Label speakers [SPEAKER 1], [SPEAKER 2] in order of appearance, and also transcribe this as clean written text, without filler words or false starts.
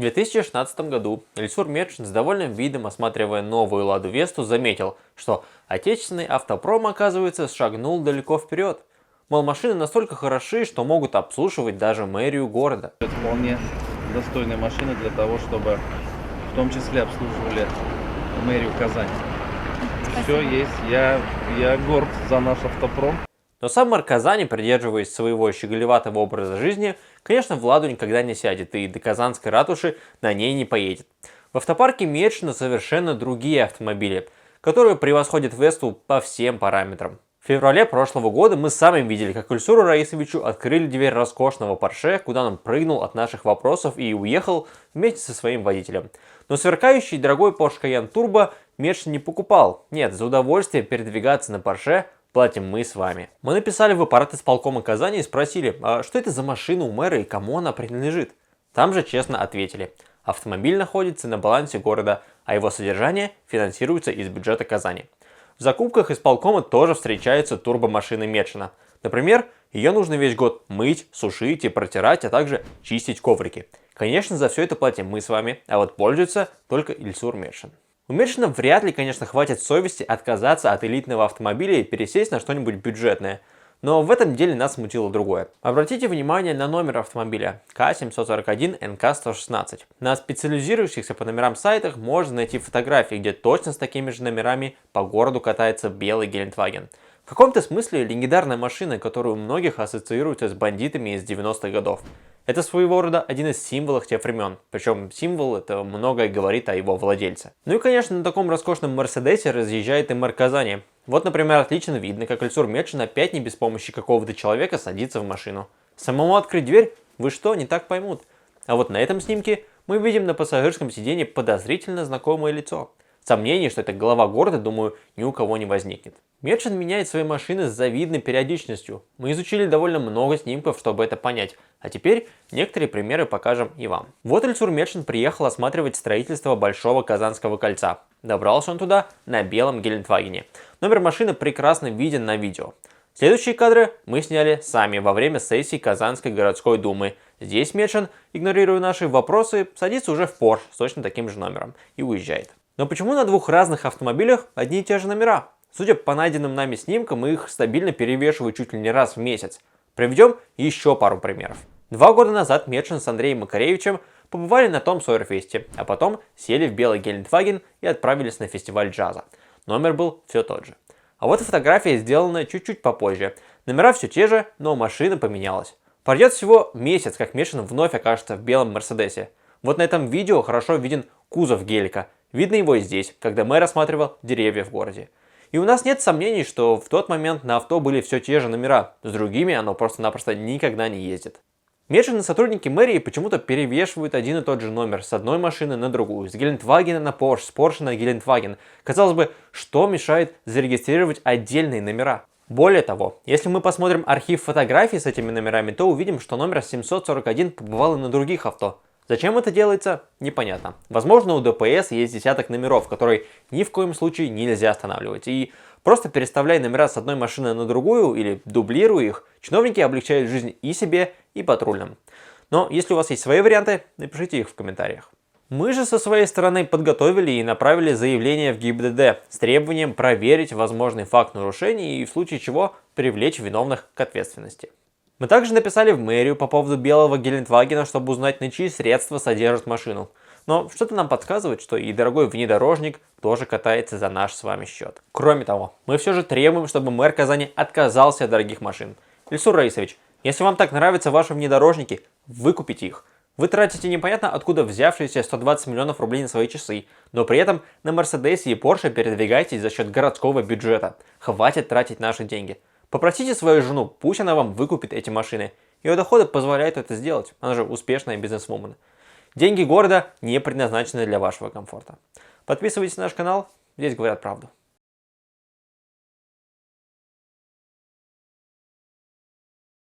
[SPEAKER 1] В 2016 году Ильсур Метшин с довольным видом, осматривая новую Ладу Весту, заметил, что отечественный автопром, оказывается, шагнул далеко вперед. Мол, машины настолько хороши, что могут обслуживать даже мэрию города.
[SPEAKER 2] Это вполне достойная машина для того, чтобы в том числе обслуживали мэрию Казани. Все есть. Я горд за наш автопром.
[SPEAKER 1] Но сам мэр Казани, придерживаясь своего щеголеватого образа жизни, конечно, в Ладу никогда не сядет и до Казанской ратуши на ней не поедет. В автопарке Метшина совершенно другие автомобили, которые превосходят Весту по всем параметрам. В феврале прошлого года мы сами видели, как Ильсуру Раисовичу открыли дверь роскошного Порше, куда он прыгнул от наших вопросов и уехал вместе со своим водителем. Но сверкающий дорогой Porsche Cayenne Turbo Метшин не покупал. Нет, за удовольствие передвигаться на Порше платим мы с вами. Мы написали в аппарат исполкома Казани и спросили, а что это за машина у мэра и кому она принадлежит. Там же честно ответили. Автомобиль находится на балансе города, а его содержание финансируется из бюджета Казани. В закупках исполкома тоже встречаются турбомашины Метшина. Например, ее нужно весь год мыть, сушить и протирать, а также чистить коврики. Конечно, за все это платим мы с вами, а вот пользуется только Ильсур Метшин. У Метшина вряд ли, конечно, хватит совести отказаться от элитного автомобиля и пересесть на что-нибудь бюджетное. Но в этом деле нас смутило другое. Обратите внимание на номер автомобиля К741НК116. На специализирующихся по номерам сайтах можно найти фотографии, где точно с такими же номерами по городу катается белый Гелендваген. В каком-то смысле легендарная машина, которую у многих ассоциируется с бандитами из 90-х годов. Это своего рода один из символов тех времен, причем символ это многое говорит о его владельце. Ну и конечно, на таком роскошном Мерседесе разъезжает и мэр Казани. Вот, например, отлично видно, как Ильсур Метшин опять не без помощи какого-то человека садится в машину. Самому открыть дверь? Вы что, не так поймут? А вот на этом снимке мы видим на пассажирском сиденье подозрительно знакомое лицо. Сомнений, что это глава города, думаю, ни у кого не возникнет. Метшин меняет свои машины с завидной периодичностью. Мы изучили довольно много снимков, чтобы это понять. А теперь некоторые примеры покажем и вам. Вот Ильсур Метшин приехал осматривать строительство Большого Казанского кольца. Добрался он туда на белом Гелендвагене. Номер машины прекрасно виден на видео. Следующие кадры мы сняли сами во время сессии Казанской городской думы. Здесь Метшин, игнорируя наши вопросы, садится уже в Porsche с точно таким же номером и уезжает. Но почему на двух разных автомобилях одни и те же номера? Судя по найденным нами снимкам, их стабильно перевешивают чуть ли не раз в месяц. Приведем еще пару примеров. 2 года назад Метшин с Андреем Макаревичем побывали на Том Сойер-фесте, а потом сели в белый Гелендваген и отправились на фестиваль джаза. Номер был все тот же. А вот фотография сделана чуть-чуть попозже. Номера все те же, но машина поменялась. Пройдет всего месяц, как Метшин вновь окажется в белом Мерседесе. Вот на этом видео хорошо виден кузов гелика. Видно его и здесь, когда мэр осматривал деревья в городе. И у нас нет сомнений, что в тот момент на авто были все те же номера, с другими оно просто-напросто никогда не ездит. Метшин и сотрудники мэрии почему-то перевешивают один и тот же номер с одной машины на другую, с Гелендвагена на Porsche, с Porsche на Гелендваген. Казалось бы, что мешает зарегистрировать отдельные номера? Более того, если мы посмотрим архив фотографий с этими номерами, то увидим, что номер 741 побывал и на других авто. Зачем это делается? Непонятно. Возможно, у ДПС есть десяток номеров, которые ни в коем случае нельзя останавливать. И просто переставляя номера с одной машины на другую или дублируя их, чиновники облегчают жизнь и себе, и патрульным. Но если у вас есть свои варианты, напишите их в комментариях. Мы же со своей стороны подготовили и направили заявление в ГИБДД с требованием проверить возможный факт нарушений и в случае чего привлечь виновных к ответственности. Мы также написали в мэрию по поводу белого Гелендвагена, чтобы узнать, на чьи средства содержат машину. Но что-то нам подсказывает, что и дорогой внедорожник тоже катается за наш с вами счет. Кроме того, мы все же требуем, чтобы мэр Казани отказался от дорогих машин. Ильсур Раисович, если вам так нравятся ваши внедорожники, выкупите их. Вы тратите непонятно откуда взявшиеся 120 миллионов рублей на свои часы, но при этом на Мерседесе и Порше передвигаетесь за счет городского бюджета. Хватит тратить наши деньги. Попросите свою жену, пусть она вам выкупит эти машины. Ее доходы позволяют это сделать, она же успешная бизнесвумен. Деньги города не предназначены для вашего комфорта. Подписывайтесь на наш канал, здесь говорят правду.